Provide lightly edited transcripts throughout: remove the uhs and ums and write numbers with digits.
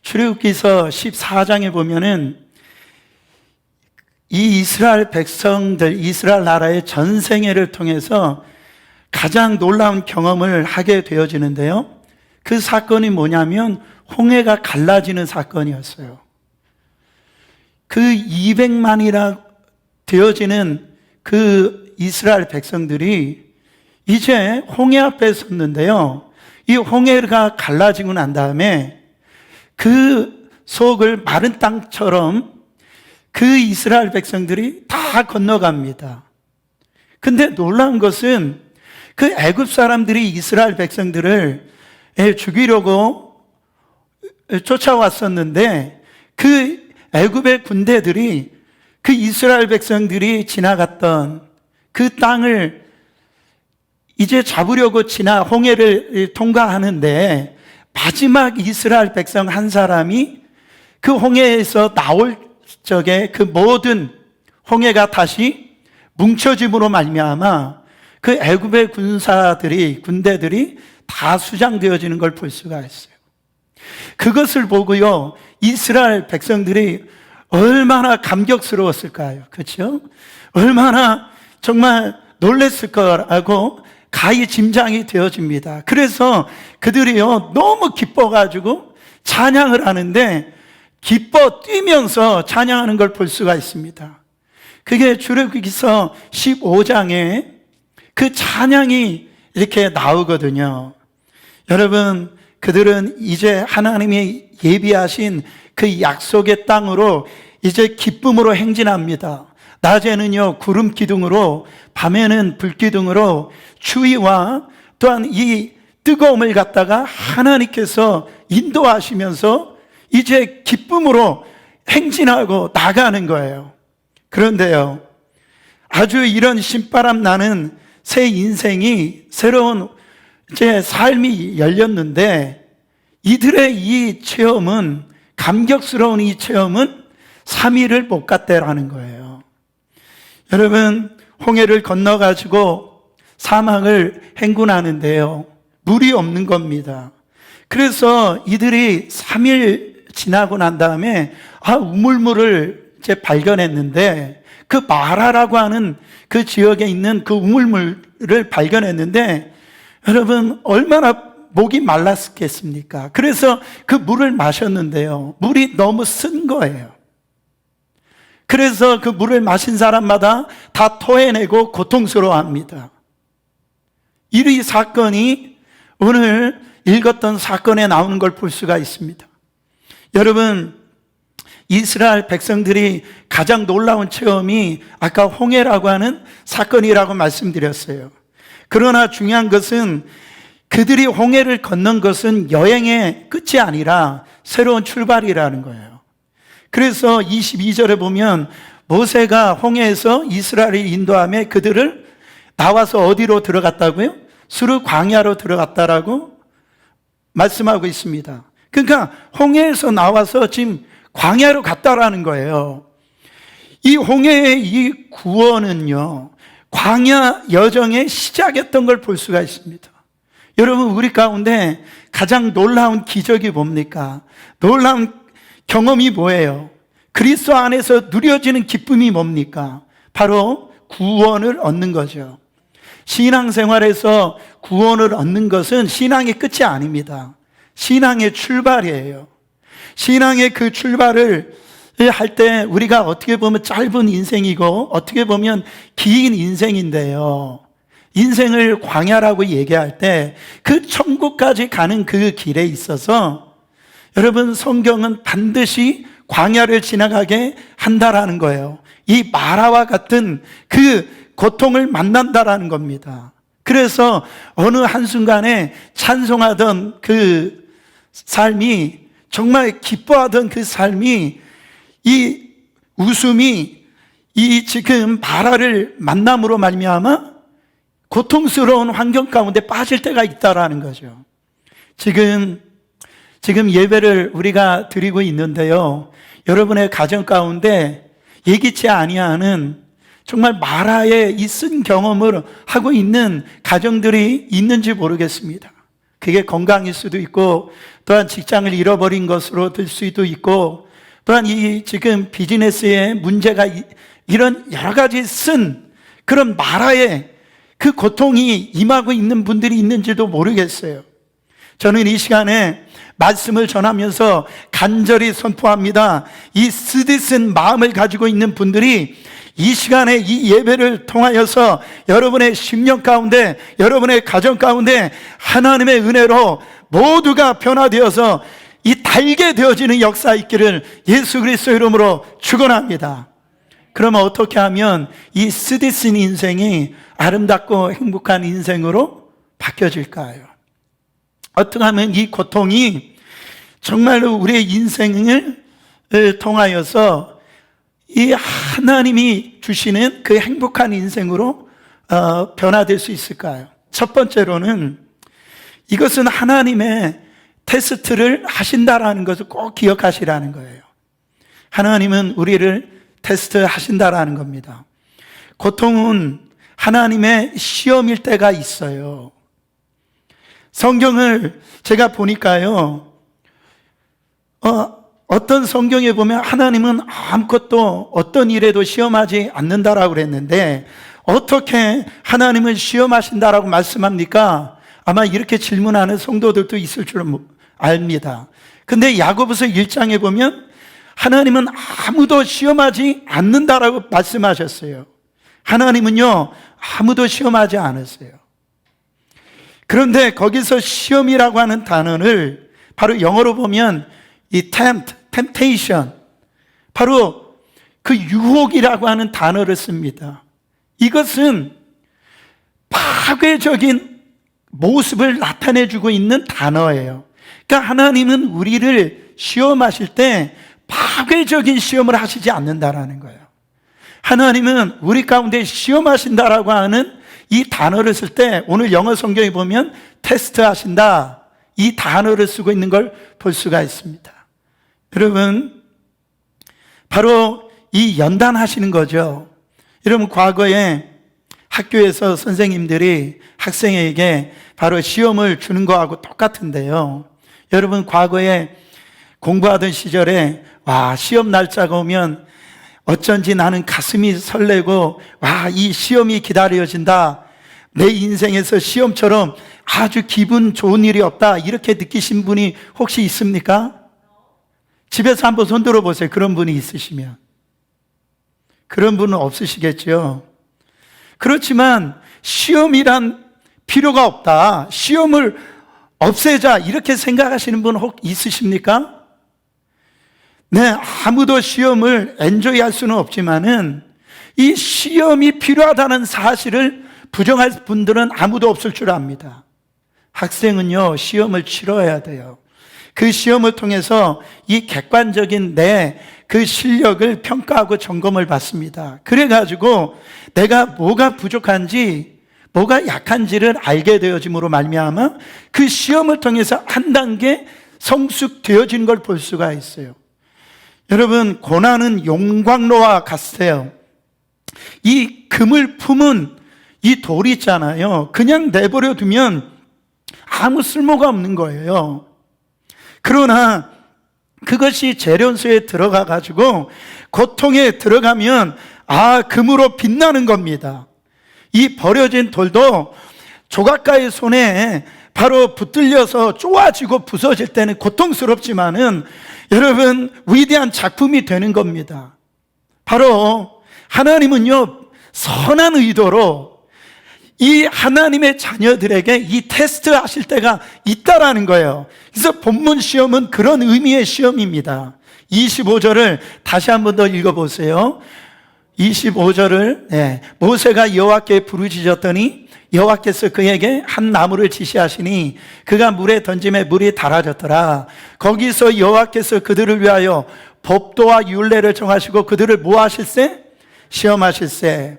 출애굽기서 14장에 보면은 이 이스라엘 백성들, 이스라엘 나라의 전생애를 통해서 가장 놀라운 경험을 하게 되어지는데요. 그 사건이 뭐냐면 홍해가 갈라지는 사건이었어요. 그 200만이라 되어지는 그 이스라엘 백성들이 이제 홍해 앞에 섰는데요. 이 홍해가 갈라지고 난 다음에 그 속을 마른 땅처럼 그 이스라엘 백성들이 다 건너갑니다. 근데 놀라운 것은 그 애굽 사람들이 이스라엘 백성들을 죽이려고 쫓아왔었는데 그 애굽의 군대들이 그 이스라엘 백성들이 지나갔던 그 땅을 이제 잡으려고 홍해를 통과하는데 마지막 이스라엘 백성 한 사람이 그 홍해에서 나올 적에 그 모든 홍해가 다시 뭉쳐짐으로 말미암아 그 애굽의 군대들이 다 수장되어지는 걸 볼 수가 있어요. 그것을 보고요, 이스라엘 백성들이 얼마나 감격스러웠을까요? 그렇죠? 얼마나 정말 놀랬을 거라고 가히 짐작이 되어집니다. 그래서 그들이요 너무 기뻐가지고 찬양을 하는데 기뻐 뛰면서 찬양하는 걸 볼 수가 있습니다. 그게 출애굽기서 15장에 그 찬양이 이렇게 나오거든요. 여러분, 그들은 이제 하나님이 예비하신 그 약속의 땅으로 이제 기쁨으로 행진합니다. 낮에는요 구름 기둥으로, 밤에는 불 기둥으로 추위와 또한 이 뜨거움을 갖다가 하나님께서 인도하시면서 이제 기쁨으로 행진하고 나가는 거예요. 그런데요, 아주 이런 신바람 나는 새 인생이, 새로운 이제 삶이 열렸는데 이들의 이 체험은, 감격스러운 이 체험은 3일을 못 갔대라는 거예요. 여러분, 홍해를 건너가지고 사막을 행군하는데요, 물이 없는 겁니다. 그래서 이들이 3일 지나고 난 다음에 우물물을 이제 발견했는데, 그 마라라고 하는 그 지역에 있는 그 우물물을 발견했는데, 여러분 얼마나 목이 말랐겠습니까? 그래서 그 물을 마셨는데요, 물이 너무 쓴 거예요. 그래서 그 물을 마신 사람마다 다 토해내고 고통스러워합니다. 이 사건이 오늘 읽었던 사건에 나오는 걸 볼 수가 있습니다. 여러분, 이스라엘 백성들이 가장 놀라운 체험이 아까 홍해라고 하는 사건이라고 말씀드렸어요. 그러나 중요한 것은 그들이 홍해를 건넌 것은 여행의 끝이 아니라 새로운 출발이라는 거예요. 그래서 22절에 보면 모세가 홍해에서 이스라엘을 인도하며 그들을 나와서 어디로 들어갔다고요? 수르 광야로 들어갔다라고 말씀하고 있습니다. 그러니까 홍해에서 나와서 지금 광야로 갔다라는 거예요. 이 홍해의 이 구원은요, 광야 여정의 시작이었던 걸 볼 수가 있습니다. 여러분, 우리 가운데 가장 놀라운 기적이 뭡니까? 놀라운 경험이 뭐예요? 그리스도 안에서 누려지는 기쁨이 뭡니까? 바로 구원을 얻는 거죠. 신앙생활에서 구원을 얻는 것은 신앙의 끝이 아닙니다. 신앙의 출발이에요. 신앙의 그 출발을 할 때 우리가 어떻게 보면 짧은 인생이고 어떻게 보면 긴 인생인데요, 인생을 광야라고 얘기할 때 그 천국까지 가는 그 길에 있어서 여러분, 성경은 반드시 광야를 지나가게 한다라는 거예요. 이 마라와 같은 그 고통을 만난다라는 겁니다. 그래서 어느 한순간에 찬송하던 그 삶이, 정말 기뻐하던 그 삶이, 이 웃음이 이 지금 마라를 만남으로 말미암아 고통스러운 환경 가운데 빠질 때가 있다라는 거죠. 지금 예배를 우리가 드리고 있는데요, 여러분의 가정 가운데 예기치 아니하는 정말 마라의 이 쓴 경험을 하고 있는 가정들이 있는지 모르겠습니다. 그게 건강일 수도 있고, 또한 직장을 잃어버린 것으로 들 수도 있고, 또한 이 지금 비즈니스에 문제가 이런 여러 가지 쓴 그런 마라의 그 고통이 임하고 있는 분들이 있는지도 모르겠어요. 저는 이 시간에 말씀을 전하면서 간절히 선포합니다. 이 쓰디쓴 마음을 가지고 있는 분들이 이 시간에 이 예배를 통하여서 여러분의 심령 가운데, 여러분의 가정 가운데 하나님의 은혜로 모두가 변화되어서 이 달게 되어지는 역사 있기를 예수 그리스도 이름으로 축원합니다. 그러면 어떻게 하면 이 쓰디쓴 인생이 아름답고 행복한 인생으로 바뀌어질까요? 어떻게 하면 이 고통이 정말로 우리의 인생을 통하여서 이 하나님이 주시는 그 행복한 인생으로 변화될 수 있을까요? 첫 번째로는 이것은 하나님의 테스트를 하신다라는 것을 꼭 기억하시라는 거예요. 하나님은 우리를 테스트하신다라는 겁니다. 고통은 하나님의 시험일 때가 있어요. 성경을 제가 보니까요, 어떤 성경에 보면 하나님은 아무것도 어떤 일에도 시험하지 않는다라고 그랬는데, 어떻게 하나님을 시험하신다라고 말씀합니까? 아마 이렇게 질문하는 성도들도 있을 줄 압니다. 근데 야고보서 1장에 보면 하나님은 아무도 시험하지 않는다라고 말씀하셨어요. 하나님은요, 아무도 시험하지 않았어요. 그런데 거기서 시험이라고 하는 단어를 바로 영어로 보면 이 temptation, 바로 그 유혹이라고 하는 단어를 씁니다. 이것은 파괴적인 모습을 나타내주고 있는 단어예요. 그러니까 하나님은 우리를 시험하실 때 파괴적인 시험을 하시지 않는다라는 거예요. 하나님은 우리 가운데 시험하신다라고 하는 이 단어를 쓸 때, 오늘 영어 성경에 보면 테스트 하신다, 이 단어를 쓰고 있는 걸 볼 수가 있습니다. 여러분, 바로 이 연단하시는 거죠. 여러분, 과거에 학교에서 선생님들이 학생에게 바로 시험을 주는 거하고 똑같은데요. 여러분, 과거에 공부하던 시절에 시험 날짜가 오면 어쩐지 나는 가슴이 설레고, 이 시험이 기다려진다, 내 인생에서 시험처럼 아주 기분 좋은 일이 없다, 이렇게 느끼신 분이 혹시 있습니까? 집에서 한번 손 들어보세요. 그런 분이 있으시면. 그런 분은 없으시겠죠. 그렇지만 시험이란 필요가 없다, 시험을 없애자, 이렇게 생각하시는 분 혹 있으십니까? 네, 아무도 시험을 엔조이할 수는 없지만은 이 시험이 필요하다는 사실을 부정할 분들은 아무도 없을 줄 압니다. 학생은요, 시험을 치러야 돼요. 그 시험을 통해서 이 객관적인 내 그 실력을 평가하고 점검을 받습니다. 그래가지고 내가 뭐가 부족한지, 뭐가 약한지를 알게 되어짐으로 말미암아 그 시험을 통해서 한 단계 성숙되어진 걸 볼 수가 있어요. 여러분, 고난은 용광로와 같아요. 이 금을 품은 이 돌이 있잖아요. 그냥 내버려 두면 아무 쓸모가 없는 거예요. 그러나 그것이 재련소에 들어가 가지고 고통에 들어가면 금으로 빛나는 겁니다. 이 버려진 돌도 조각가의 손에 바로 붙들려서 쪼아지고 부서질 때는 고통스럽지만은 여러분, 위대한 작품이 되는 겁니다. 바로 하나님은요, 선한 의도로 이 하나님의 자녀들에게 이 테스트 하실 때가 있다라는 거예요. 그래서 본문 시험은 그런 의미의 시험입니다. 25절을 다시 한 번 더 읽어보세요. 25절을 모세가 여호와께 부르짖었더니 여호와께서 그에게 한 나무를 지시하시니 그가 물에 던짐에 물이 달아졌더라. 거기서 여호와께서 그들을 위하여 법도와 율례를 정하시고 그들을 뭐 하실세? 시험하실세.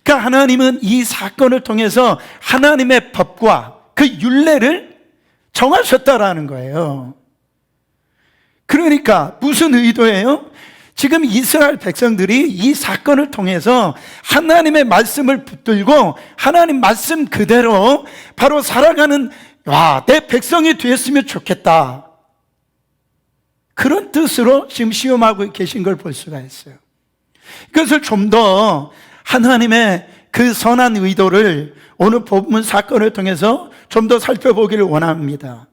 그러니까 하나님은 이 사건을 통해서 하나님의 법과 그 율례를 정하셨다라는 거예요. 그러니까 무슨 의도예요? 지금 이스라엘 백성들이 이 사건을 통해서 하나님의 말씀을 붙들고 하나님 말씀 그대로 바로 살아가는 와, 내 백성이 되었으면 좋겠다. 그런 뜻으로 지금 시험하고 계신 걸 볼 수가 있어요. 이것을 좀 더 하나님의 그 선한 의도를 오늘 본문 사건을 통해서 좀 더 살펴보기를 원합니다.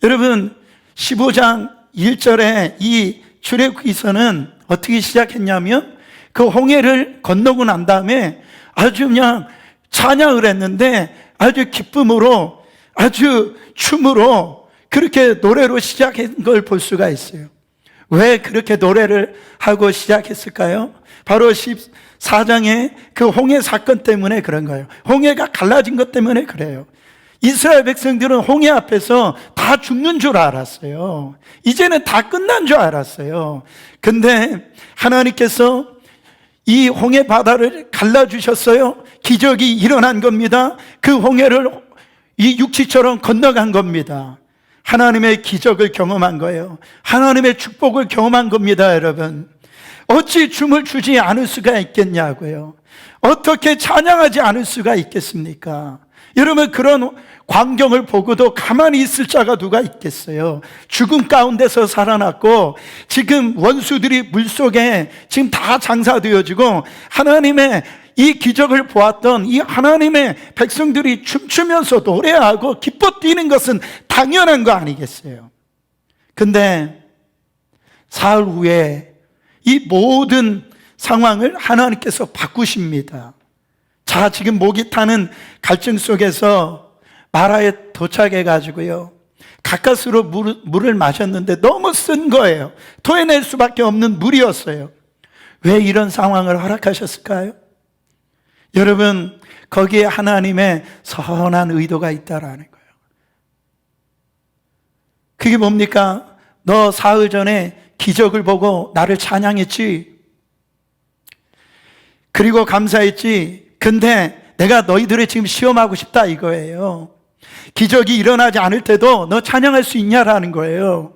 여러분, 15장 1절에 이 출애굽기서는 어떻게 시작했냐면 그 홍해를 건너고 난 다음에 아주 그냥 찬양을 했는데 아주 기쁨으로, 아주 춤으로, 그렇게 노래로 시작한 걸 볼 수가 있어요. 왜 그렇게 노래를 하고 시작했을까요? 바로 14장의 그 홍해 사건 때문에 그런 거예요. 홍해가 갈라진 것 때문에 그래요. 이스라엘 백성들은 홍해 앞에서 다 죽는 줄 알았어요. 이제는 다 끝난 줄 알았어요. 근데 하나님께서 이 홍해 바다를 갈라주셨어요. 기적이 일어난 겁니다. 그 홍해를 이 육지처럼 건너간 겁니다. 하나님의 기적을 경험한 거예요. 하나님의 축복을 경험한 겁니다, 여러분. 어찌 춤을 추지 않을 수가 있겠냐고요. 어떻게 찬양하지 않을 수가 있겠습니까? 여러분, 그런 광경을 보고도 가만히 있을 자가 누가 있겠어요? 죽음 가운데서 살아났고 지금 원수들이 물속에 지금 다 장사되어지고 하나님의 이 기적을 보았던 이 하나님의 백성들이 춤추면서 노래하고 기뻐 뛰는 것은 당연한 거 아니겠어요? 근데 사흘 후에 이 모든 상황을 하나님께서 바꾸십니다. 자, 지금 목이 타는 갈증 속에서 마라에 도착해가지고요, 가까스로 물을 마셨는데 너무 쓴 거예요. 토해낼 수밖에 없는 물이었어요. 왜 이런 상황을 허락하셨을까요? 여러분, 거기에 하나님의 선한 의도가 있다라는 거예요. 그게 뭡니까? 너 사흘 전에 기적을 보고 나를 찬양했지, 그리고 감사했지. 근데 내가 너희들을 지금 시험하고 싶다 이거예요. 기적이 일어나지 않을 때도 너 찬양할 수 있냐라는 거예요.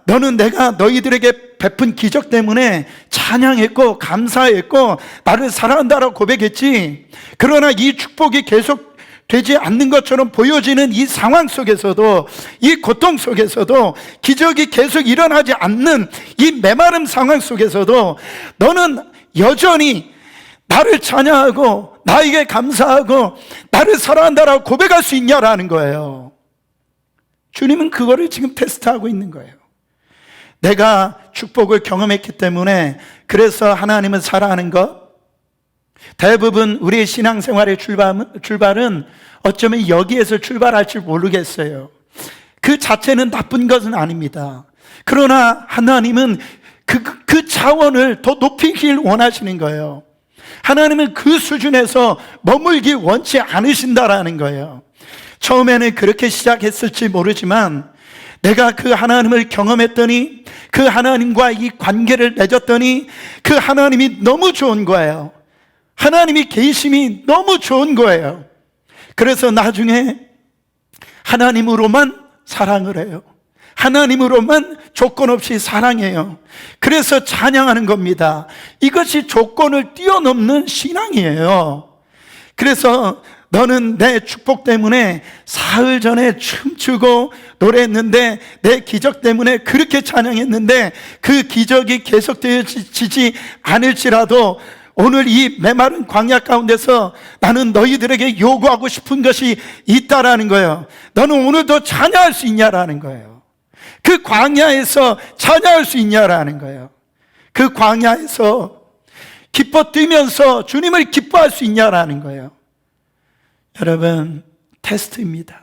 너는 내가 너희들에게 베푼 기적 때문에 찬양했고 감사했고 나를 사랑한다라고 고백했지. 그러나 이 축복이 계속 되지 않는 것처럼 보여지는 이 상황 속에서도, 이 고통 속에서도, 기적이 계속 일어나지 않는 이 메마름 상황 속에서도 너는 여전히 나를 찬양하고 나에게 감사하고 나를 사랑한다라고 고백할 수 있냐라는 거예요. 주님은 그거를 지금 테스트하고 있는 거예요. 내가 축복을 경험했기 때문에, 그래서 하나님은 사랑하는 것, 대부분 우리의 신앙생활의 출발은 어쩌면 여기에서 출발할지 모르겠어요. 그 자체는 나쁜 것은 아닙니다. 그러나 하나님은 그 차원을 더 높이길 원하시는 거예요. 하나님은 그 수준에서 머물기 원치 않으신다라는 거예요. 처음에는 그렇게 시작했을지 모르지만 내가 그 하나님을 경험했더니, 그 하나님과 이 관계를 맺었더니 그 하나님이 너무 좋은 거예요. 하나님이 계심이 너무 좋은 거예요. 그래서 나중에 하나님으로만 사랑을 해요. 하나님으로만 조건 없이 사랑해요. 그래서 찬양하는 겁니다. 이것이 조건을 뛰어넘는 신앙이에요. 그래서 너는 내 축복 때문에 사흘 전에 춤추고 노래했는데, 내 기적 때문에 그렇게 찬양했는데 그 기적이 계속되어지지 않을지라도 오늘 이 메마른 광야 가운데서 나는 너희들에게 요구하고 싶은 것이 있다라는 거예요. 너는 오늘도 찬양할 수 있냐라는 거예요. 그 광야에서 찬양할 수 있냐라는 거예요. 그 광야에서 기뻐 뛰면서 주님을 기뻐할 수 있냐라는 거예요. 여러분, 테스트입니다.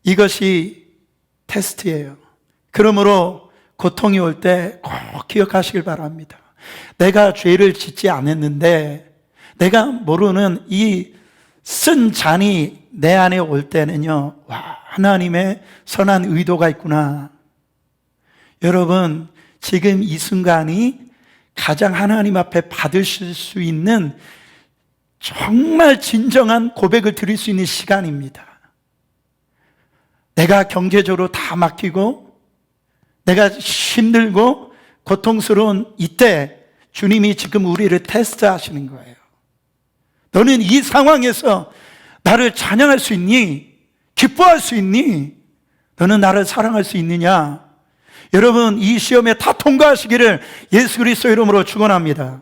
이것이 테스트예요. 그러므로 고통이 올 때 꼭 기억하시길 바랍니다. 내가 죄를 짓지 않았는데 내가 모르는 이 쓴 잔이 내 안에 올 때는요, 와, 하나님의 선한 의도가 있구나. 여러분, 지금 이 순간이 가장 하나님 앞에 받으실 수 있는 정말 진정한 고백을 드릴 수 있는 시간입니다. 내가 경제적으로 다 맡기고 내가 힘들고 고통스러운 이때 주님이 지금 우리를 테스트하시는 거예요. 너는 이 상황에서 나를 찬양할 수 있니? 기뻐할 수 있니? 너는 나를 사랑할 수 있느냐? 여러분, 이 시험에 다 통과하시기를 예수 그리스도 이름으로 축원합니다.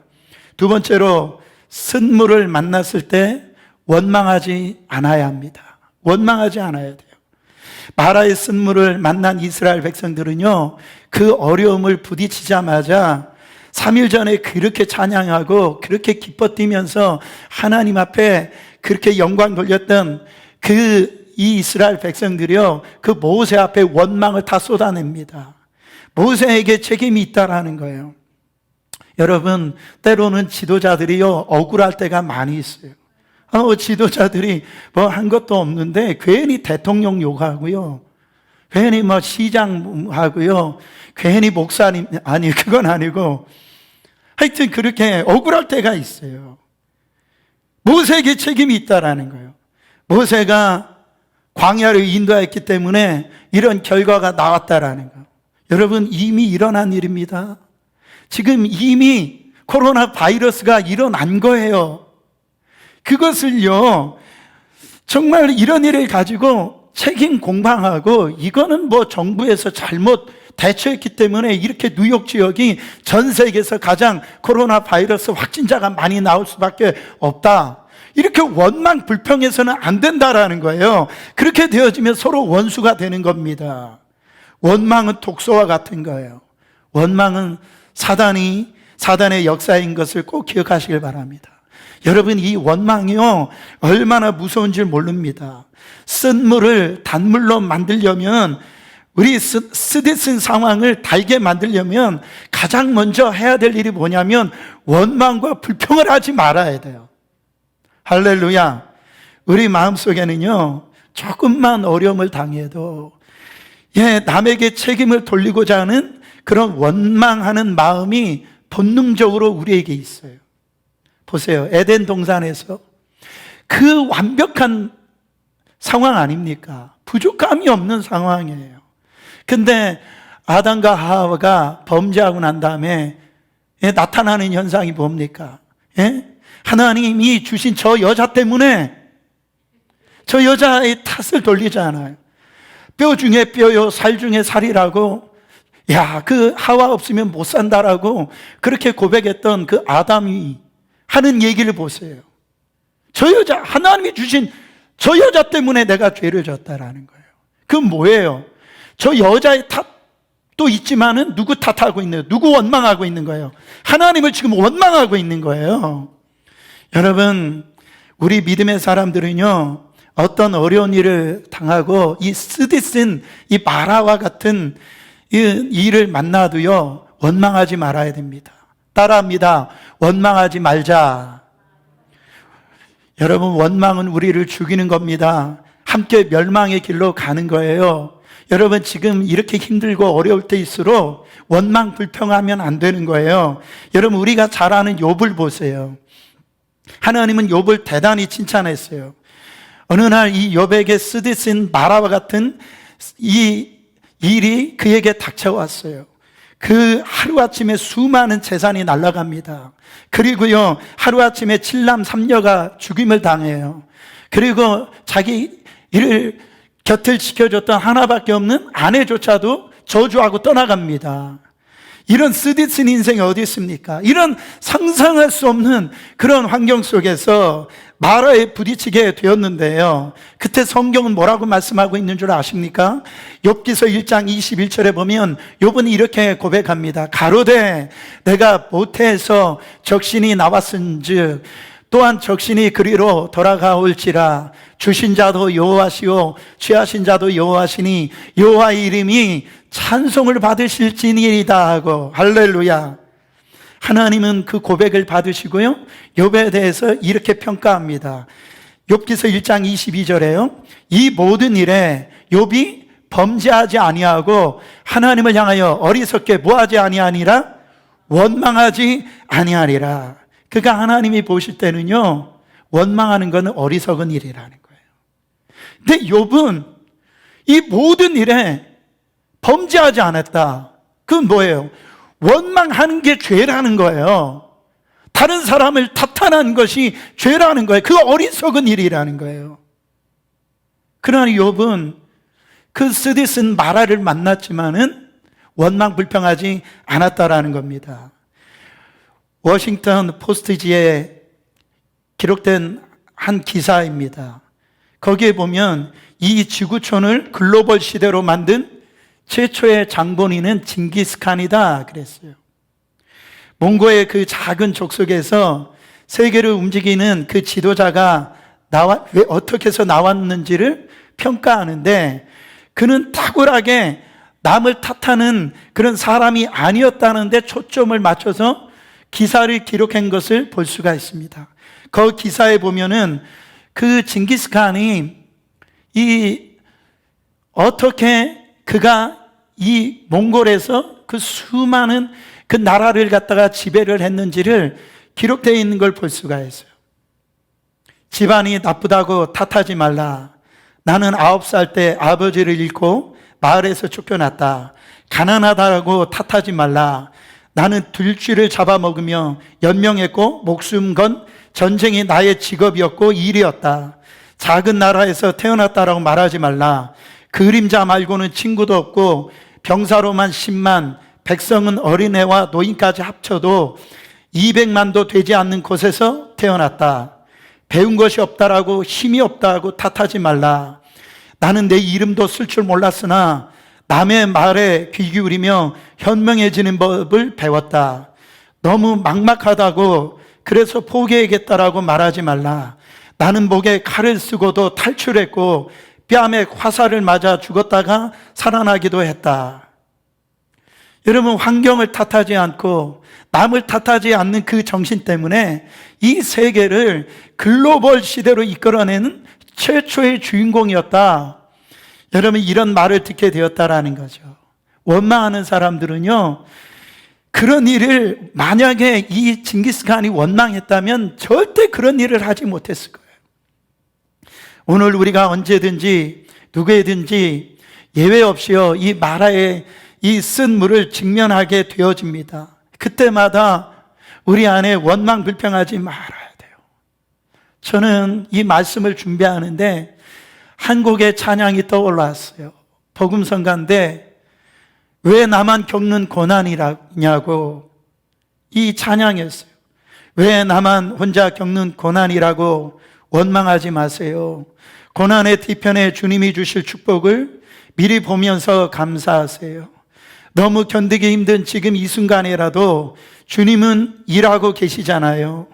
두 번째로, 쓴물을 만났을 때 원망하지 않아야 합니다. 원망하지 않아야 돼요. 마라의 쓴물을 만난 이스라엘 백성들은요, 그 어려움을 부딪히자마자 3일 전에 그렇게 찬양하고 그렇게 기뻐 뛰면서 하나님 앞에 그렇게 영광 돌렸던 이 이스라엘 백성들이요, 그 모세 앞에 원망을 다 쏟아냅니다. 모세에게 책임이 있다라는 거예요. 여러분, 때로는 지도자들이요, 억울할 때가 많이 있어요. 지도자들이 뭐 한 것도 없는데 괜히 대통령 욕하고요, 괜히 뭐 시장 하고요, 괜히 목사님, 아니 그건 아니고 하여튼 그렇게 억울할 때가 있어요. 모세에게 책임이 있다라는 거예요. 모세가 광야를 인도했기 때문에 이런 결과가 나왔다라는 거예요. 여러분, 이미 일어난 일입니다. 지금 이미 코로나 바이러스가 일어난 거예요. 그것을요, 정말 이런 일을 가지고 책임 공방하고 이거는 뭐 정부에서 잘못 대처했기 때문에 이렇게 뉴욕 지역이 전 세계에서 가장 코로나 바이러스 확진자가 많이 나올 수밖에 없다, 이렇게 원망 불평해서는 안 된다라는 거예요. 그렇게 되어지면 서로 원수가 되는 겁니다. 원망은 독소와 같은 거예요. 원망은 사단의 역사인 것을 꼭 기억하시길 바랍니다. 여러분, 이 원망이요, 얼마나 무서운 줄 모릅니다. 쓴 물을 단물로 만들려면, 우리 쓰디쓴 상황을 달게 만들려면 가장 먼저 해야 될 일이 뭐냐면 원망과 불평을 하지 말아야 돼요. 할렐루야. 우리 마음속에는요, 조금만 어려움을 당해도 남에게 책임을 돌리고자 하는 그런 원망하는 마음이 본능적으로 우리에게 있어요. 보세요. 에덴 동산에서 그 완벽한 상황 아닙니까? 부족함이 없는 상황이에요. 근데 아담과 하와가 범죄하고 난 다음에 나타나는 현상이 뭡니까? 하나님이 주신 저 여자 때문에 저 여자의 탓을 돌리잖아요. 뼈 중에 뼈요, 살 중에 살이라고, 그 하와 없으면 못 산다라고 그렇게 고백했던 그 아담이 하는 얘기를 보세요. 저 여자, 하나님이 주신 저 여자 때문에 내가 죄를 졌다라는 거예요. 그건 뭐예요? 저 여자의 탓도 있지만은 누구 탓하고 있는, 누구 원망하고 있는 거예요? 하나님을 지금 원망하고 있는 거예요. 여러분, 우리 믿음의 사람들은요, 어떤 어려운 일을 당하고 이 쓰디쓴 이 마라와 같은 이 일을 만나도요, 원망하지 말아야 됩니다. 따라합니다. 원망하지 말자. 여러분, 원망은 우리를 죽이는 겁니다. 함께 멸망의 길로 가는 거예요. 여러분, 지금 이렇게 힘들고 어려울 때일수록 원망 불평하면 안 되는 거예요. 여러분, 우리가 잘 아는 욥을 보세요. 하나님은 욥을 대단히 칭찬했어요. 어느 날 이 욥에게 쓰디쓴 마라와 같은 이 일이 그에게 닥쳐왔어요. 그 하루아침에 수많은 재산이 날아갑니다. 그리고요, 하루아침에 7남 3녀가 죽임을 당해요. 그리고 자기 이를 곁을 지켜줬던 하나밖에 없는 아내조차도 저주하고 떠나갑니다. 이런 쓰디쓴 인생이 어디 있습니까? 이런 상상할 수 없는 그런 환경 속에서 마라에 부딪히게 되었는데요, 그때 성경은 뭐라고 말씀하고 있는 줄 아십니까? 욥기서 1장 21절에 보면 욥은 이렇게 고백합니다. 가로되 내가 모태에서 적신이 나왔은즉 또한 적신이 그리로 돌아가올지라. 주신 자도 여호와시오 취하신 자도 여호와시니 여호와의 이름이 찬송을 받으실지니이다 하고. 할렐루야. 하나님은 그 고백을 받으시고요, 욥에 대해서 이렇게 평가합니다. 욥기서 1장 22절에요 이 모든 일에 욥이 범죄하지 아니하고 하나님을 향하여 어리석게 뭐하지 아니하니라? 원망하지 아니하리라. 그러니까 하나님이 보실 때는요, 원망하는 것은 어리석은 일이라는 거예요. 근데 욥은 이 모든 일에 범죄하지 않았다. 그건 뭐예요? 원망하는 게 죄라는 거예요. 다른 사람을 탓하는 것이 죄라는 거예요. 그 어리석은 일이라는 거예요. 그러나 욥은 그 쓰디쓴 마라를 만났지만은 원망 불평하지 않았다라는 겁니다. 워싱턴 포스트지에 기록된 한 기사입니다. 거기에 보면 이 지구촌을 글로벌 시대로 만든 최초의 장본인은 징기스칸이다 그랬어요. 몽고의 그 작은 족속에서 세계를 움직이는 그 지도자가 왜 어떻게 해서 나왔는지를 평가하는데, 그는 탁월하게 남을 탓하는 그런 사람이 아니었다는데 초점을 맞춰서 기사를 기록한 것을 볼 수가 있습니다. 그 기사에 보면은 그 징기스칸이 어떻게 그가 이 몽골에서 그 수많은 그 나라를 갖다가 지배를 했는지를 기록되어 있는 걸 볼 수가 있어요. 집안이 나쁘다고 탓하지 말라. 나는 9살 때 아버지를 잃고 마을에서 쫓겨났다. 가난하다고 탓하지 말라. 나는 들쥐를 잡아먹으며 연명했고 목숨 건 전쟁이 나의 직업이었고 일이었다. 작은 나라에서 태어났다라고 말하지 말라. 그림자 말고는 친구도 없고 병사로만 10만, 백성은 어린애와 노인까지 합쳐도 200만도 되지 않는 곳에서 태어났다. 배운 것이 없다라고 힘이 없다고 탓하지 말라. 나는 내 이름도 쓸 줄 몰랐으나 남의 말에 귀 기울이며 현명해지는 법을 배웠다. 너무 막막하다고 그래서 포기하겠다라고 말하지 말라. 나는 목에 칼을 쓰고도 탈출했고 뺨에 화살을 맞아 죽었다가 살아나기도 했다. 여러분, 환경을 탓하지 않고 남을 탓하지 않는 그 정신 때문에 이 세계를 글로벌 시대로 이끌어내는 최초의 주인공이었다. 여러분, 이런 말을 듣게 되었다라는 거죠. 원망하는 사람들은요, 그런 일을 만약에 이 징기스칸이 원망했다면 절대 그런 일을 하지 못했을 거예요. 오늘 우리가 언제든지 누구에든지 예외 없이요, 이 마라의 이 쓴 물을 직면하게 되어집니다. 그때마다 우리 안에 원망 불평하지 말아야 돼요. 저는 이 말씀을 준비하는데 한 곡의 찬양이 떠올랐어요. 복음성가인데 왜 나만 겪는 고난이라냐고, 이 찬양이었어요. 왜 나만 혼자 겪는 고난이라고 원망하지 마세요. 고난의 뒤편에 주님이 주실 축복을 미리 보면서 감사하세요. 너무 견디기 힘든 지금 이 순간이라도 주님은 일하고 계시잖아요.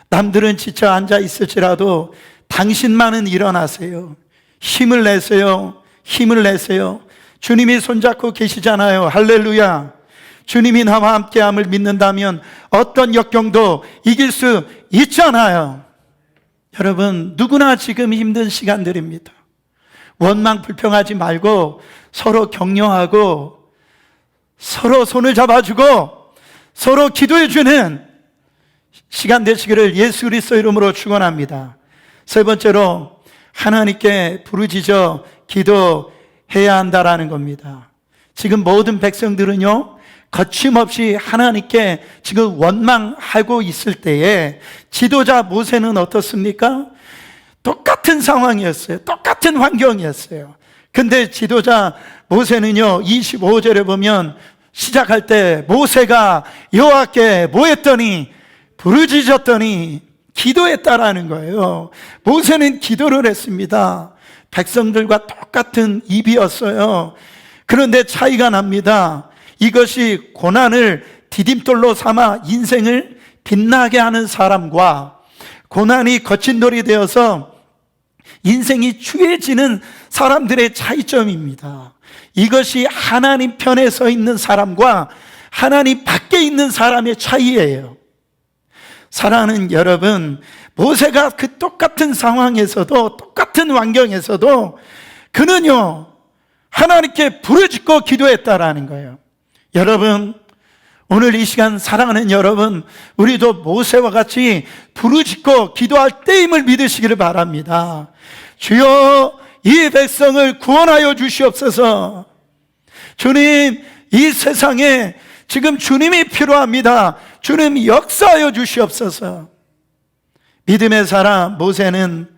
남들은 지쳐 앉아 있을지라도 당신만은 일어나세요. 힘을 내세요. 힘을 내세요. 주님이 손잡고 계시잖아요. 할렐루야. 주님이 나와 함께함을 믿는다면 어떤 역경도 이길 수 있잖아요. 여러분, 누구나 지금 힘든 시간들입니다. 원망 불평하지 말고 서로 격려하고 서로 손을 잡아주고 서로 기도해주는 시간 되시기를 예수 그리스도 이름으로 축원합니다. 세 번째로, 하나님께 부르짖어 기도해야 한다라는 겁니다. 지금 모든 백성들은요, 거침없이 하나님께 지금 원망하고 있을 때에 지도자 모세는 어떻습니까? 똑같은 상황이었어요. 똑같은 환경이었어요. 근데 지도자 모세는요, 25절에 보면 시작할 때 모세가 여호와께 뭐 했더니 부르짖었더니 기도했다라는 거예요. 모세는 기도를 했습니다. 백성들과 똑같은 입이었어요. 그런데 차이가 납니다. 이것이 고난을 디딤돌로 삼아 인생을 빛나게 하는 사람과 고난이 거친 돌이 되어서 인생이 추해지는 사람들의 차이점입니다. 이것이 하나님 편에 서 있는 사람과 하나님 밖에 있는 사람의 차이예요. 사랑하는 여러분, 모세가 그 똑같은 상황에서도 똑같은 환경에서도 그는요, 하나님께 부르짖고 기도했다라는 거예요. 여러분, 오늘 이 시간 사랑하는 여러분, 우리도 모세와 같이 부르짖고 기도할 때임을 믿으시기를 바랍니다. 주여, 이 백성을 구원하여 주시옵소서. 주님, 이 세상에 지금 주님이 필요합니다. 주님 역사하여 주시옵소서. 믿음의 사람 모세는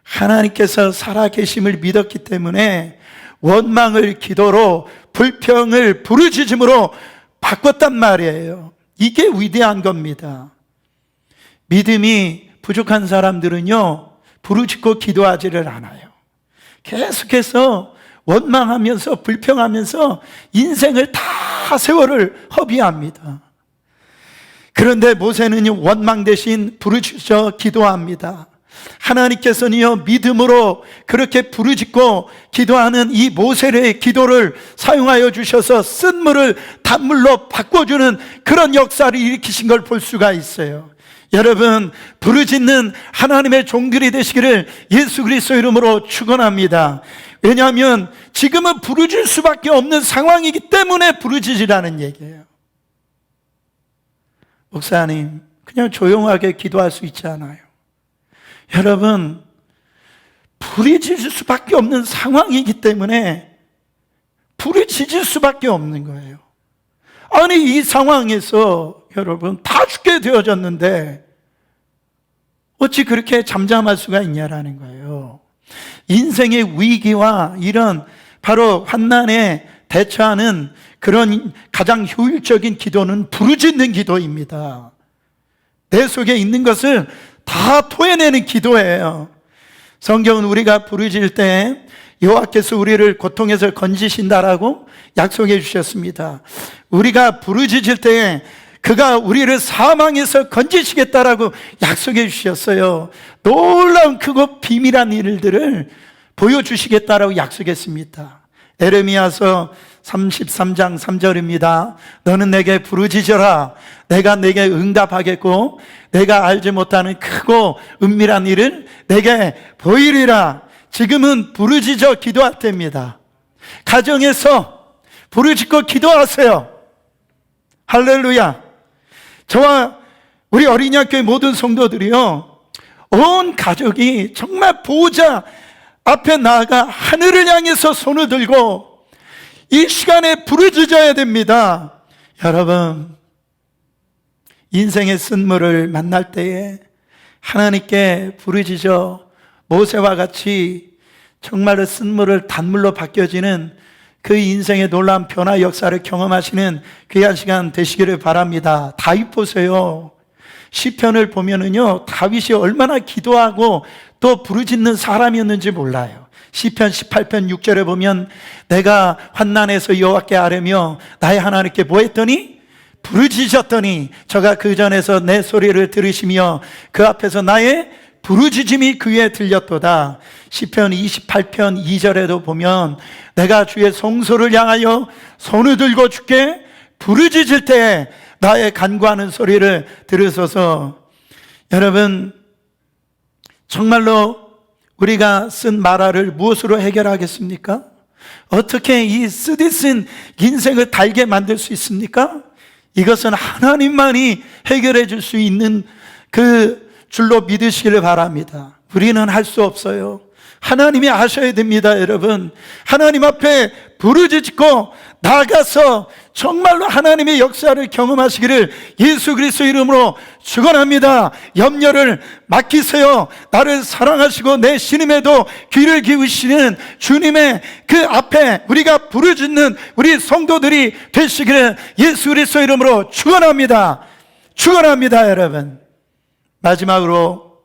하나님께서 살아계심을 믿었기 때문에 원망을 기도로, 불평을 부르짖음으로 바꿨단 말이에요. 이게 위대한 겁니다. 믿음이 부족한 사람들은요, 부르짖고 기도하지를 않아요. 계속해서 원망하면서 불평하면서 인생을 다 세월을 허비합니다. 그런데 모세는요, 원망 대신 부르짖어 기도합니다. 하나님께서는요, 믿음으로 그렇게 부르짖고 기도하는 이 모세의 기도를 사용하여 주셔서 쓴 물을 단물로 바꿔주는 그런 역사를 일으키신 걸 볼 수가 있어요. 여러분, 부르짖는 하나님의 종들이 되시기를 예수 그리스도 이름으로 축원합니다. 왜냐하면 지금은 부르짖을 수밖에 없는 상황이기 때문에 부르짖으라는 얘기예요. 목사님, 그냥 조용하게 기도할 수 있지 않아요. 여러분, 부르짖을 수밖에 없는 상황이기 때문에 부르짖을 수밖에 없는 거예요. 아니, 이 상황에서 여러분 다 죽게 되어졌는데 어찌 그렇게 잠잠할 수가 있냐라는 거예요. 인생의 위기와 이런 바로 환난에 대처하는 그런 가장 효율적인 기도는 부르짖는 기도입니다. 내 속에 있는 것을 다 토해내는 기도예요. 성경은 우리가 부르짖을 때 여호와께서 우리를 고통에서 건지신다라고 약속해 주셨습니다. 우리가 부르짖을 때 그가 우리를 사망에서 건지시겠다라고 약속해 주셨어요. 놀라운 크고 비밀한 일들을 보여주시겠다라고 약속했습니다. 에레미야서 33장 3절입니다. 너는 내게 부르짖어라. 내가 내게 응답하겠고 내가 알지 못하는 크고 은밀한 일을 내게 보이리라. 지금은 부르짖어 기도할 때입니다. 가정에서 부르짖고 기도하세요. 할렐루야. 저와 우리 어린이학교의 모든 성도들이요, 온 가족이 정말 보호자 앞에 나아가 하늘을 향해서 손을 들고 이 시간에 부르짖어야 됩니다. 여러분, 인생의 쓴물을 만날 때에 하나님께 부르짖어 모세와 같이 정말로 쓴물을 단물로 바뀌어지는 그 인생의 놀라운 변화 역사를 경험하시는 귀한 시간 되시기를 바랍니다. 다윗 보세요. 시편을 보면은요, 다윗이 얼마나 기도하고 또 부르짖는 사람이었는지 몰라요. 시편 18편 6절에 보면 내가 환난에서 여호와께 아뢰며 나의 하나님께 뭐 했더니? 부르짖었더니 저가 그 전에서 내 소리를 들으시며 그 앞에서 나의 부르짖음이 그에 들렸도다. 시편 28편 2절에도 보면 내가 주의 성소를 향하여 손을 들고 주께 부르짖을 때 나의 간구하는 소리를 들으소서. 여러분, 정말로 우리가 쓴 마라를 무엇으로 해결하겠습니까? 어떻게 이 쓰디쓴 인생을 달게 만들 수 있습니까? 이것은 하나님만이 해결해 줄 수 있는 그 줄로 믿으시기를 바랍니다. 우리는 할 수 없어요. 하나님이 하셔야 됩니다. 여러분, 하나님 앞에 부르짖고 나가서 정말로 하나님의 역사를 경험하시기를 예수 그리스도 이름으로 축원합니다. 염려를 맡기세요. 나를 사랑하시고 내 신임에도 귀를 기울이시는 주님의 그 앞에 우리가 부르짖는 우리 성도들이 되시기를 예수 그리스도 이름으로 축원합니다. 축원합니다. 여러분, 마지막으로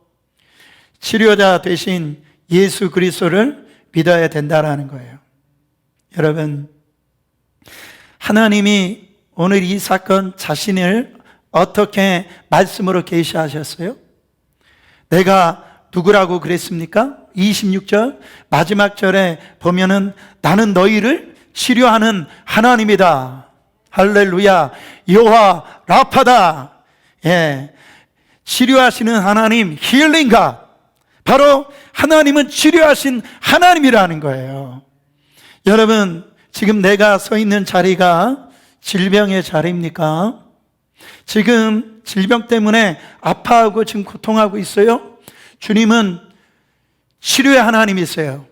치료자 되신 예수 그리스도를 믿어야 된다라는 거예요. 여러분, 하나님이 오늘 이 사건 자신을 어떻게 말씀으로 계시하셨어요? 내가 누구라고 그랬습니까? 26절 마지막 절에 보면은 나는 너희를 치료하는 하나님이다. 할렐루야. 여호와 라파다. 예, 치료하시는 하나님, 힐링가. 바로 하나님은 치료하신 하나님이라는 거예요. 여러분, 지금 내가 서 있는 자리가 질병의 자리입니까? 지금 질병 때문에 아파하고 지금 고통하고 있어요? 주님은 치료의 하나님이세요.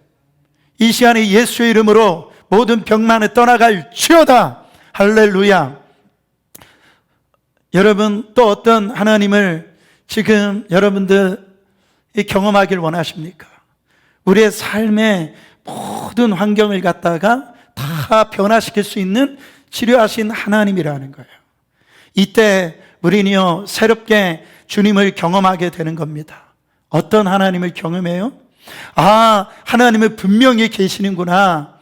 이 시간에 예수의 이름으로 모든 병만을 떠나갈 치료다. 할렐루야. 여러분, 또 어떤 하나님을 지금 여러분들 경험하길 원하십니까? 우리의 삶의 모든 환경을 갖다가 다 변화시킬 수 있는 치료하신 하나님이라는 거예요. 이때 우리는요, 새롭게 주님을 경험하게 되는 겁니다. 어떤 하나님을 경험해요? 아, 하나님은 분명히 계시는구나.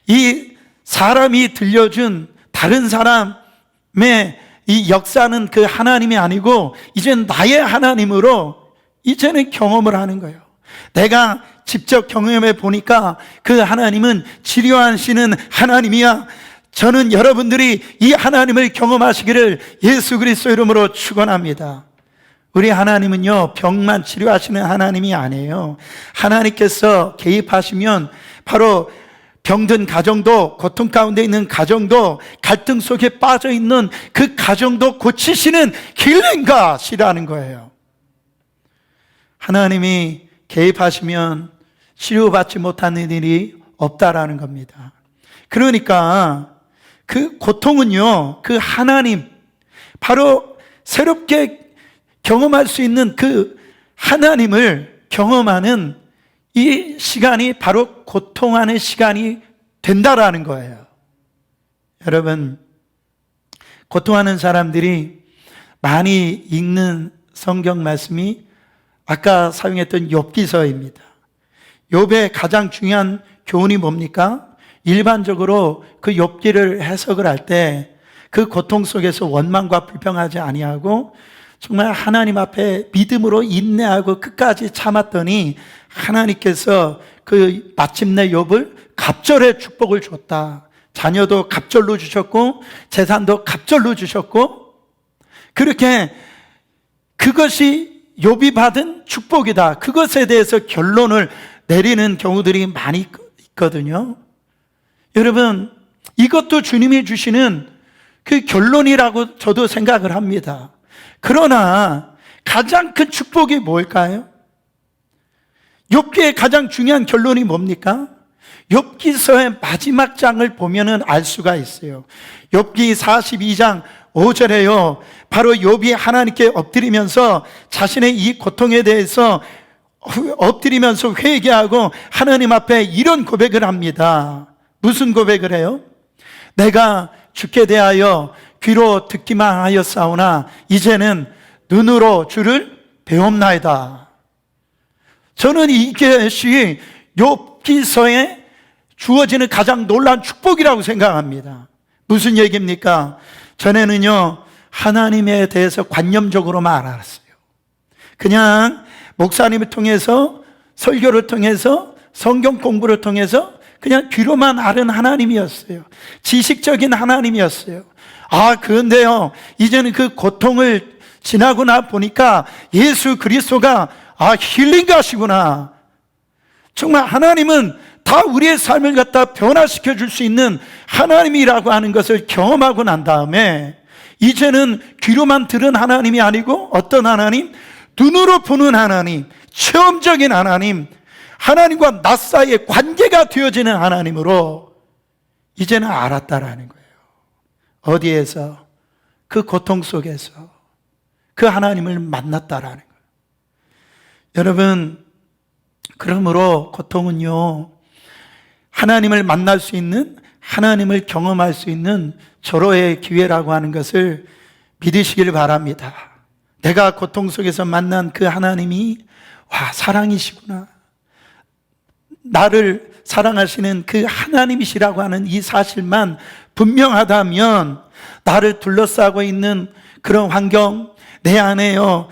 이 사람이 들려준 다른 사람의 이 역사는 그 하나님이 아니고 이제는 나의 하나님으로 이제는 경험을 하는 거예요. 내가 직접 경험해 보니까 그 하나님은 치료하시는 하나님이야. 저는 여러분들이 이 하나님을 경험하시기를 예수 그리스도 이름으로 축원합니다. 우리 하나님은요, 병만 치료하시는 하나님이 아니에요. 하나님께서 개입하시면 바로 병든 가정도, 고통 가운데 있는 가정도, 갈등 속에 빠져 있는 그 가정도 고치시는 힐링가시라는 거예요. 하나님이 개입하시면 치료받지 못하는 일이 없다라는 겁니다. 그러니까 그 고통은요, 그 하나님, 바로 새롭게 경험할 수 있는 그 하나님을 경험하는 이 시간이 바로 고통하는 시간이 된다라는 거예요. 여러분, 고통하는 사람들이 많이 읽는 성경 말씀이 아까 사용했던 욥기서입니다. 욥의 가장 중요한 교훈이 뭡니까? 일반적으로 그 욥기를 해석을 할 때 그 고통 속에서 원망과 불평하지 아니하고 정말 하나님 앞에 믿음으로 인내하고 끝까지 참았더니 하나님께서 그 마침내 욥을 갑절의 축복을 줬다. 자녀도 갑절로 주셨고 재산도 갑절로 주셨고, 그렇게 그것이 욥이 받은 축복이다, 그것에 대해서 결론을 내리는 경우들이 많이 있거든요. 여러분, 이것도 주님이 주시는 그 결론이라고 저도 생각을 합니다. 그러나 가장 큰 축복이 뭘까요? 욥기의 가장 중요한 결론이 뭡니까? 욥기서의 마지막 장을 보면은 알 수가 있어요. 욥기 42장 5절에요. 바로 욥이 하나님께 엎드리면서 자신의 이 고통에 대해서 엎드리면서 회개하고 하나님 앞에 이런 고백을 합니다. 무슨 고백을 해요? 내가 주께 대하여 귀로 듣기만 하였사오나 이제는 눈으로 주를 배움나이다. 저는 이것이 욥기서에 주어지는 가장 놀라운 축복이라고 생각합니다. 무슨 얘기입니까? 전에는요, 하나님에 대해서 관념적으로만 알았어요. 그냥 목사님을 통해서, 설교를 통해서, 성경 공부를 통해서 그냥 귀로만 아는 하나님이었어요. 지식적인 하나님이었어요. 아, 그런데요, 이제는 그 고통을 지나고 나 보니까 예수 그리스도가 힐링가시구나. 정말 하나님은 다 우리의 삶을 갖다 변화시켜 줄 수 있는 하나님이라고 하는 것을 경험하고 난 다음에 이제는 귀로만 들은 하나님이 아니고 어떤 하나님? 눈으로 보는 하나님, 체험적인 하나님, 하나님과 나 사이의 관계가 되어지는 하나님으로 이제는 알았다라는 거예요. 어디에서? 그 고통 속에서 그 하나님을 만났다라는 거예요. 여러분, 그러므로 고통은요, 하나님을 만날 수 있는, 하나님을 경험할 수 있는 절호의 기회라고 하는 것을 믿으시길 바랍니다. 내가 고통 속에서 만난 그 하나님이 사랑이시구나, 나를 사랑하시는 그 하나님이시라고 하는 이 사실만 분명하다면 나를 둘러싸고 있는 그런 환경, 내 안에요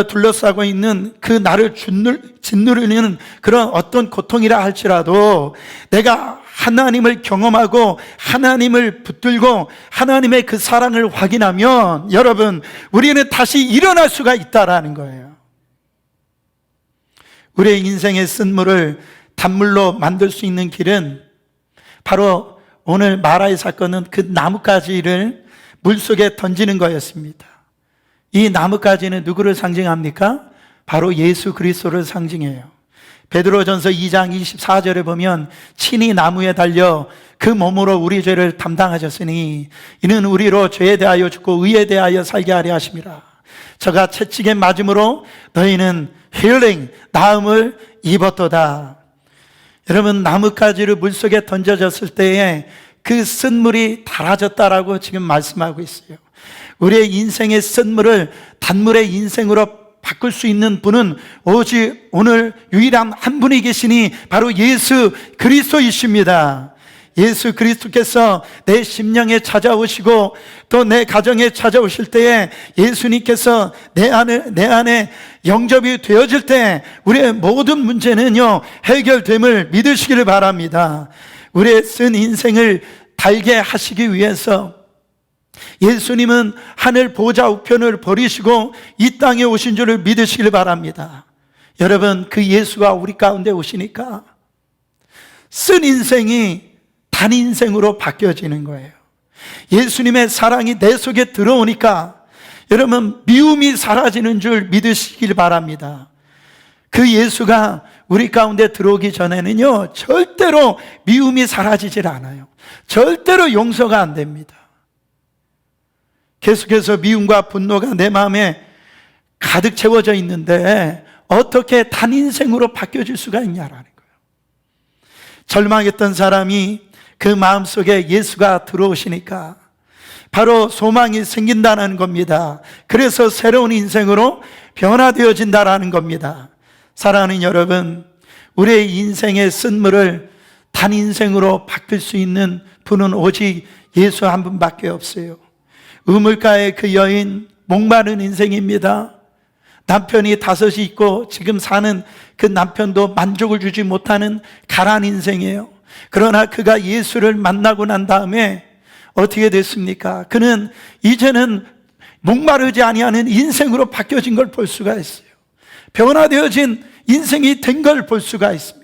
둘러싸고 있는 그 나를 짓누르는 그런 어떤 고통이라 할지라도 내가 하나님을 경험하고 하나님을 붙들고 하나님의 그 사랑을 확인하면 여러분, 우리는 다시 일어날 수가 있다라는 거예요. 우리의 인생의 쓴물을 단물로 만들 수 있는 길은 바로 오늘 마라의 사건은 그 나뭇가지를 물속에 던지는 거였습니다. 이 나뭇가지는 누구를 상징합니까? 바로 예수 그리스도를 상징해요. 베드로전서 2장 24절에 보면 친히 나무에 달려 그 몸으로 우리 죄를 담당하셨으니 이는 우리로 죄에 대하여 죽고 의에 대하여 살게 하려 하심이라. 저가 채찍에 맞음으로 너희는 힐링, 나음을 입었도다. 여러분, 나뭇가지를 물속에 던져졌을 때에 그 쓴물이 달아졌다라고 지금 말씀하고 있어요. 우리의 인생의 쓴물을 단물의 인생으로 바꿀 수 있는 분은 오직 오늘 유일한 한 분이 계시니 바로 예수 그리스도이십니다. 예수 그리스도께서 내 심령에 찾아오시고 또 내 가정에 찾아오실 때에 예수님께서 내 안에 영접이 되어질 때 우리의 모든 문제는요 해결됨을 믿으시기를 바랍니다. 우리의 쓴 인생을 달게 하시기 위해서 예수님은 하늘 보좌 우편을 버리시고 이 땅에 오신 줄을 믿으시길 바랍니다. 여러분, 그 예수가 우리 가운데 오시니까 쓴 인생이 단 인생으로 바뀌어지는 거예요. 예수님의 사랑이 내 속에 들어오니까 여러분, 미움이 사라지는 줄 믿으시길 바랍니다. 그 예수가 우리 가운데 들어오기 전에는요 절대로 미움이 사라지질 않아요. 절대로 용서가 안 됩니다. 계속해서 미움과 분노가 내 마음에 가득 채워져 있는데 어떻게 단 인생으로 바뀌어질 수가 있냐라는 거예요. 절망했던 사람이 그 마음속에 예수가 들어오시니까 바로 소망이 생긴다는 겁니다. 그래서 새로운 인생으로 변화되어진다는 겁니다. 사랑하는 여러분, 우리의 인생의 쓴물을 단 인생으로 바뀔 수 있는 분은 오직 예수 한 분밖에 없어요. 우물가의 그 여인, 목마른 인생입니다. 남편이 5이 있고 지금 사는 그 남편도 만족을 주지 못하는 가난 인생이에요. 그러나 그가 예수를 만나고 난 다음에 어떻게 됐습니까? 그는 이제는 목마르지 아니하는 인생으로 바뀌어진 걸 볼 수가 있어요. 변화되어진 인생이 된 걸 볼 수가 있습니다.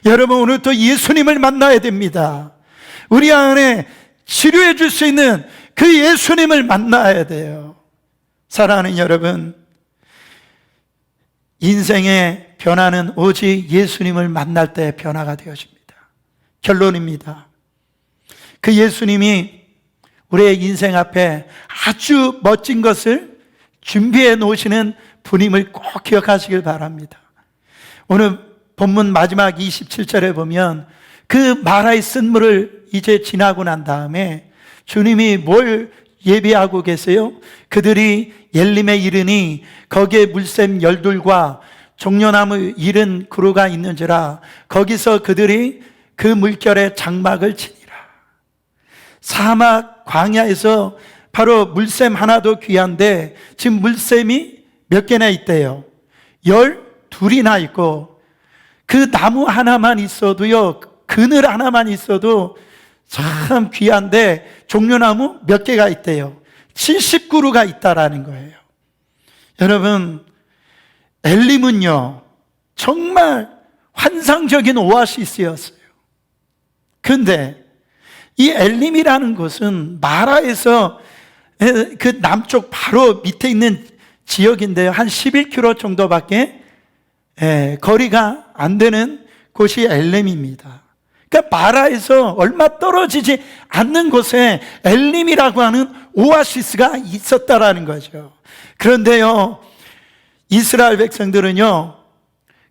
여러분, 오늘 또 예수님을 만나야 됩니다. 우리 안에 치료해 줄 수 있는 그 예수님을 만나야 돼요. 사랑하는 여러분, 인생의 변화는 오직 예수님을 만날 때 변화가 되어집니다. 결론입니다. 그 예수님이 우리의 인생 앞에 아주 멋진 것을 준비해 놓으시는 분임을 꼭 기억하시길 바랍니다. 오늘 본문 마지막 27절에 보면 그 마라의 쓴물을 이제 지나고 난 다음에 주님이 뭘 예비하고 계세요? 그들이 옐림에 이르니 거기에 물샘 열둘과 종려나무 70그루가 있는지라 거기서 그들이 그 물결에 장막을 치니라. 사막 광야에서 바로 물샘 하나도 귀한데 지금 물샘이 몇 개나 있대요? 12이나 있고 그 나무 하나만 있어도요, 그늘 하나만 있어도 참 귀한데 종려나무 몇 개가 있대요? 70그루가 있다라는 거예요. 여러분, 엘림은요 정말 환상적인 오아시스였어요. 근데 이 엘림이라는 곳은 마라에서 그 남쪽 바로 밑에 있는 지역인데요, 한 11km 정도밖에 거리가 안 되는 곳이 엘림입니다. 그러니까 마라에서 얼마 떨어지지 않는 곳에 엘림이라고 하는 오아시스가 있었다라는 거죠. 그런데요, 이스라엘 백성들은요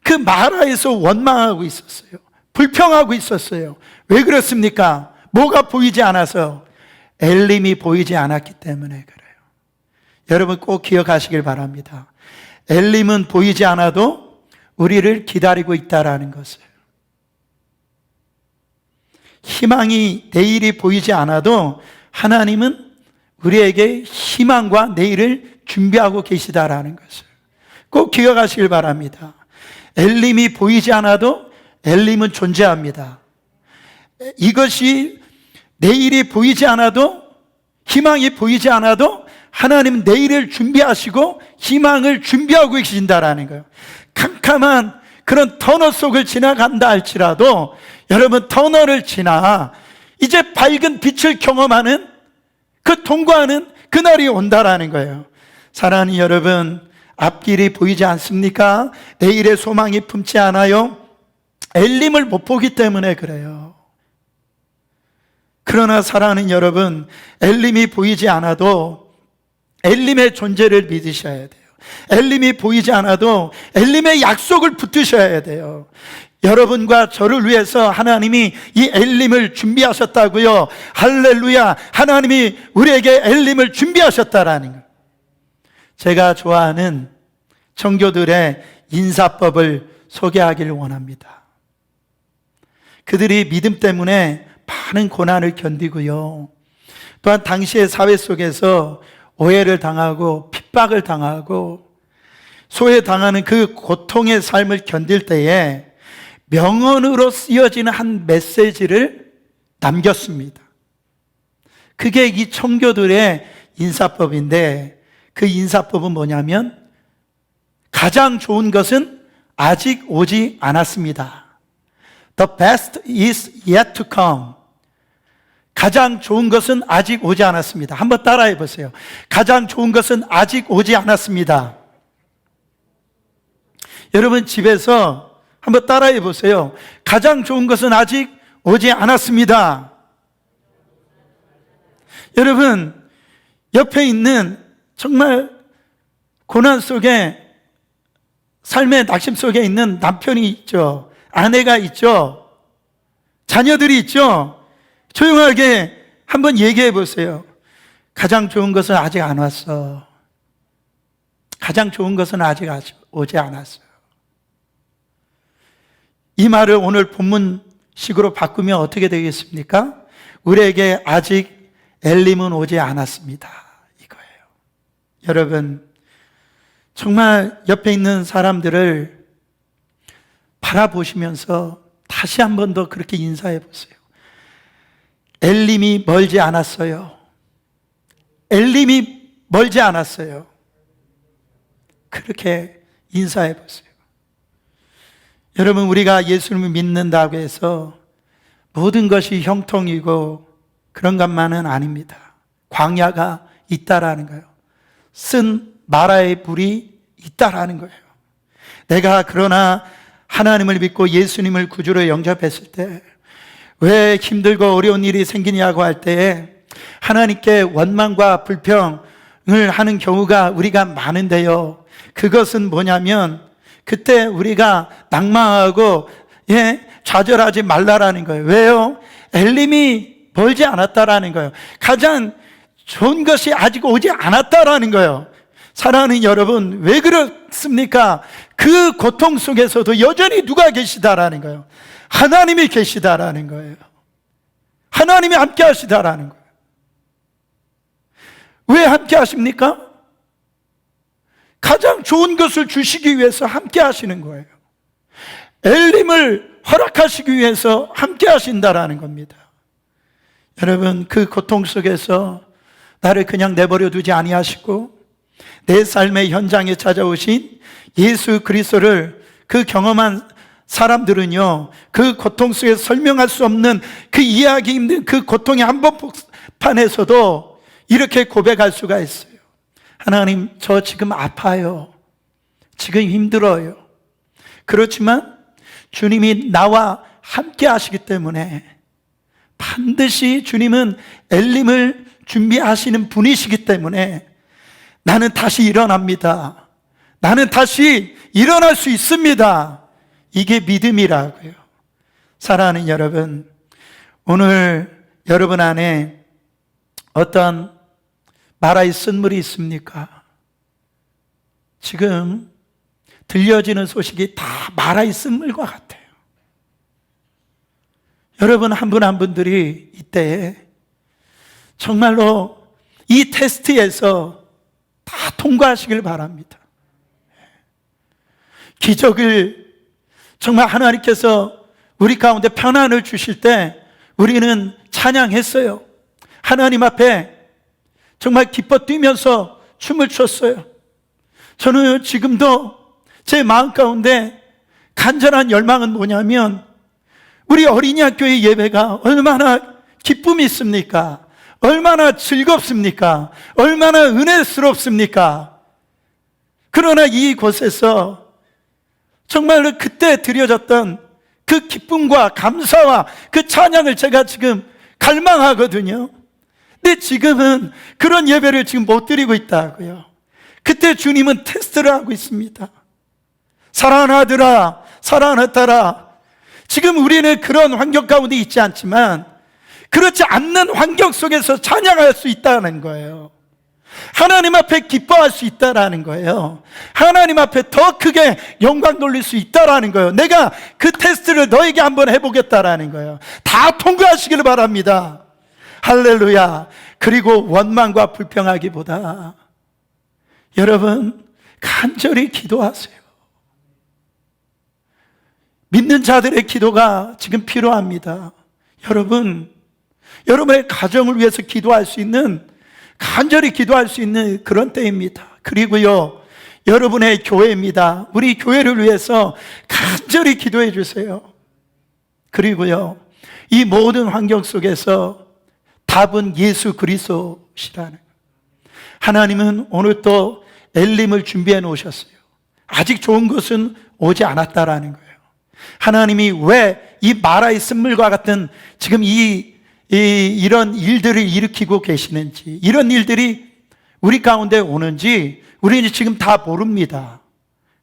그 마라에서 원망하고 있었어요. 불평하고 있었어요. 왜 그렇습니까? 뭐가 보이지 않아서? 엘림이 보이지 않았기 때문에 그래요. 여러분 꼭 기억하시길 바랍니다. 엘림은 보이지 않아도 우리를 기다리고 있다라는 것을. 희망이 내일이 보이지 않아도 하나님은 우리에게 희망과 내일을 준비하고 계시다라는 것을 꼭 기억하시길 바랍니다. 엘림이 보이지 않아도 엘림은 존재합니다. 이것이 내일이 보이지 않아도, 희망이 보이지 않아도 하나님은 내일을 준비하시고 희망을 준비하고 계신다라는 거예요. 캄캄한 그런 터널 속을 지나간다 할지라도 여러분, 터널을 지나 이제 밝은 빛을 경험하는, 그 통과하는 그날이 온다라는 거예요. 사랑하는 여러분, 앞길이 보이지 않습니까? 내일의 소망이 품지 않아요? 엘림을 못 보기 때문에 그래요. 그러나 사랑하는 여러분, 엘림이 보이지 않아도 엘림의 존재를 믿으셔야 돼요. 엘림이 보이지 않아도 엘림의 약속을 붙드셔야 돼요. 여러분과 저를 위해서 하나님이 이 엘림을 준비하셨다고요. 할렐루야. 하나님이 우리에게 엘림을 준비하셨다라는 거예요. 제가 좋아하는 청교들의 인사법을 소개하기를 원합니다. 그들이 믿음 때문에 많은 고난을 견디고요, 또한 당시의 사회 속에서 오해를 당하고 핍박을 당하고 소외당하는 그 고통의 삶을 견딜 때에 명언으로 쓰여지는 한 메시지를 남겼습니다. 그게 이 청교들의 인사법인데, 그 인사법은 뭐냐면 가장 좋은 것은 아직 오지 않았습니다. The best is yet to come. 가장 좋은 것은 아직 오지 않았습니다. 한번 따라해 보세요. 가장 좋은 것은 아직 오지 않았습니다. 여러분 집에서 한번 따라해 보세요. 가장 좋은 것은 아직 오지 않았습니다. 여러분 옆에 있는 정말 고난 속에, 삶의 낙심 속에 있는 남편이 있죠, 아내가 있죠, 자녀들이 있죠. 조용하게 한번 얘기해 보세요. 가장 좋은 것은 아직 안 왔어. 가장 좋은 것은 아직 오지 않았어요. 이 말을 오늘 본문식으로 바꾸면 어떻게 되겠습니까? 우리에게 아직 엘림은 오지 않았습니다, 이거예요. 여러분 정말 옆에 있는 사람들을 바라보시면서 다시 한 번 더 그렇게 인사해 보세요. 엘림이 멀지 않았어요. 엘림이 멀지 않았어요. 그렇게 인사해 보세요. 여러분 우리가 예수님을 믿는다고 해서 모든 것이 형통이고 그런 것만은 아닙니다. 광야가 있다라는 거예요. 쓴 마라의 불이 있다라는 거예요. 내가 그러나 하나님을 믿고 예수님을 구주로 영접했을 때 왜 힘들고 어려운 일이 생기냐고 할 때에 하나님께 원망과 불평을 하는 경우가 우리가 많은데요, 그것은 뭐냐면 그때 우리가 낭망하고 좌절하지 말라라는 거예요. 왜요? 엘림이 멀지 않았다라는 거예요. 가장 좋은 것이 아직 오지 않았다라는 거예요. 사랑하는 여러분, 왜 그렇습니까? 그 고통 속에서도 여전히 누가 계시다라는 거예요. 하나님이 계시다라는 거예요. 하나님이 함께 하시다라는 거예요. 왜 함께 하십니까? 가장 좋은 것을 주시기 위해서 함께 하시는 거예요. 엘림을 허락하시기 위해서 함께 하신다라는 겁니다. 여러분 그 고통 속에서 나를 그냥 내버려 두지 아니하시고 내 삶의 현장에 찾아오신 예수 그리스도를 그 경험한 사람들은요, 그 고통 속에 설명할 수 없는 그 이해하기 힘든 그 고통의 한복판에서도 이렇게 고백할 수가 있어요. 하나님, 저 지금 아파요. 지금 힘들어요. 그렇지만 주님이 나와 함께 하시기 때문에 반드시 주님은 엘림을 준비하시는 분이시기 때문에 나는 다시 일어납니다. 나는 다시 일어날 수 있습니다. 이게 믿음이라고요. 사랑하는 여러분, 오늘 여러분 안에 어떤 마라의 쓴물이 있습니까? 지금 들려지는 소식이 다 마라의 쓴물과 같아요. 여러분 한 분 한 분들이 이때에 정말로 이 테스트에서 다 통과하시길 바랍니다. 기적을 정말 하나님께서 우리 가운데 평안을 주실 때 우리는 찬양했어요. 하나님 앞에 정말 기뻐 뛰면서 춤을 췄어요. 저는 지금도 제 마음 가운데 간절한 열망은 뭐냐면 우리 어린이 학교의 예배가 얼마나 기쁨이 있습니까? 얼마나 즐겁습니까? 얼마나 은혜스럽습니까? 그러나 이곳에서 정말로 그때 드려졌던 그 기쁨과 감사와 그 찬양을 제가 지금 갈망하거든요. 근데 지금은 그런 예배를 지금 못 드리고 있다고요. 그때 주님은 테스트를 하고 있습니다. 사랑하는 아들아, 사랑하는 딸아, 지금 우리는 그런 환경 가운데 있지 않지만 그렇지 않는 환경 속에서 찬양할 수 있다는 거예요. 하나님 앞에 기뻐할 수 있다라는 거예요. 하나님 앞에 더 크게 영광 돌릴 수 있다라는 거예요. 내가 그 테스트를 너에게 한번 해보겠다라는 거예요. 다 통과하시기를 바랍니다. 할렐루야. 그리고 원망과 불평하기보다 여러분 간절히 기도하세요. 믿는 자들의 기도가 지금 필요합니다. 여러분의 가정을 위해서 기도할 수 있는, 간절히 기도할 수 있는 그런 때입니다. 그리고요, 여러분의 교회입니다. 우리 교회를 위해서 간절히 기도해 주세요. 그리고요, 이 모든 환경 속에서 답은 예수 그리스도시라는 거예요. 하나님은 오늘 또 엘림을 준비해 놓으셨어요. 아직 좋은 것은 오지 않았다라는 거예요. 하나님이 왜 이 마라의 쓴물과 같은 지금 이런 일들을 일으키고 계시는지, 이런 일들이 우리 가운데 오는지 우리는 지금 다 모릅니다.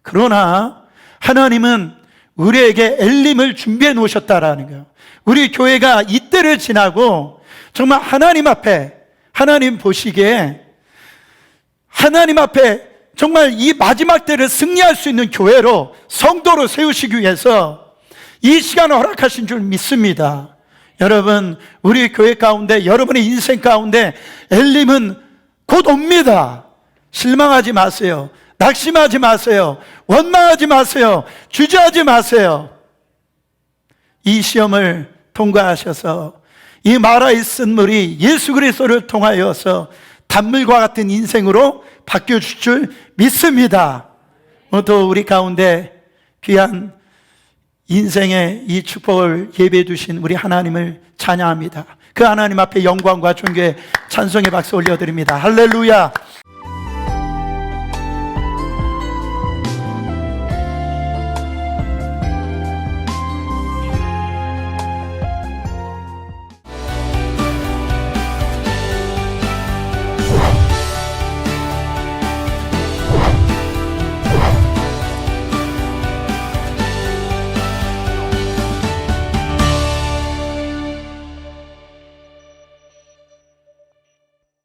그러나 하나님은 우리에게 엘림을 준비해 놓으셨다라는 거예요. 우리 교회가 이때를 지나고 정말 하나님 앞에, 하나님 보시기에 하나님 앞에 정말 이 마지막 때를 승리할 수 있는 교회로, 성도로 세우시기 위해서 이 시간을 허락하신 줄 믿습니다. 여러분, 우리 교회 가운데, 여러분의 인생 가운데 엘림은 곧 옵니다. 실망하지 마세요. 낙심하지 마세요. 원망하지 마세요. 주저하지 마세요. 이 시험을 통과하셔서 이 마라의 쓴물이 예수 그리스도를 통하여서 단물과 같은 인생으로 바뀌어질 줄 믿습니다. 또 우리 가운데 귀한 인생의 이 축복을 예배해 주신 우리 하나님을 찬양합니다. 그 하나님 앞에 영광과 존귀의 찬송의 박수 올려드립니다. 할렐루야.